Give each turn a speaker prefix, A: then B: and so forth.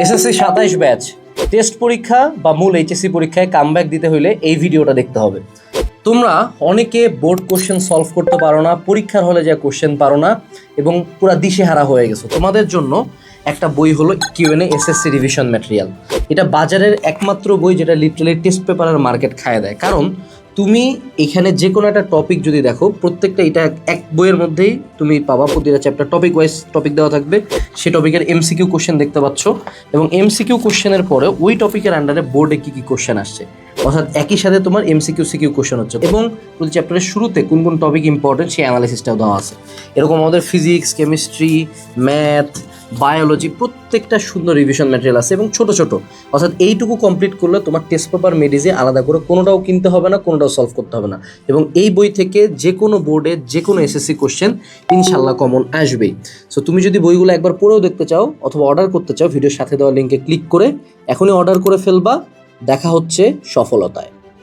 A: SSC 27 batch test পরীক্ষা বা মূল এইচএসসি পরীক্ষায় কামব্যাক দিতে হলে এই ভিডিওটা দেখতে হবে। তোমরা অনেকে বোর্ড কোশ্চেন সলভ করতে পারো না, পরীক্ষার হলে যা কোশ্চেন পারো না এবং পুরো দিশেহারা হয়ে গেছো। তোমাদের জন্য একটা বই হলো কিউএনএ এসএসসি রিভিশন ম্যাটেরিয়াল। এটা বাজারের একমাত্র বই যেটা লিটারালি টেস্ট পেপারের মার্কেট খায় দেয়। কারণ তুমি এখানে যে কোনো একটা টপিক যদি দেখো, প্রত্যেকটা এটা এক বইয়ের মধ্যেই তুমি পাবা। প্রতিটা চ্যাপ্টার টপিক ওয়াইজ টপিক দেওয়া থাকবে, সেই টপিকের এমসিকিউ কোশ্চেন দেখতে পাচ্ছ এবং এমসিকিউ কোশ্চেনের পরে ওই টপিকের আন্ডারে বোর্ডে কী কী কোশ্চেন আসছে, অর্থাৎ একই সাথে তোমার এমসিকিউ সিকিউ কোশ্চেন হচ্ছে এবং প্রতি চ্যাপ্টারের শুরুতে কোন কোন টপিক ইম্পর্টেন্ট সেই অ্যানালাইসিসটাও দেওয়া আছে। এরকম আমাদের ফিজিক্স, কেমিস্ট্রি, ম্যাথ, বায়োলজি প্রত্যেকটা সুন্দর রিভিশন ম্যাটেরিয়াল আছে এবং ছোট ছোট, অর্থাৎ এইটুকু কমপ্লিট করলে তোমার টেস্ট পেপার মেডিজে আলাদা করে কোনোটাও কিনতে হবে না, কোনোটাও সলভ করতে হবে না এবং এই বই থেকে যে কোনো বোর্ডে যে কোনো এসএসসি কোশ্চেন ইনশাল্লাহ কমন আসবেই। সো তুমি যদি বইগুলো একবার পড়েও দেখতে চাও অথবা অর্ডার করতে চাও, ভিডিওর সাথে দেওয়া লিঙ্কে ক্লিক করে এখনই অর্ডার করে ফেলবা। দেখা হচ্ছে সফলতায়।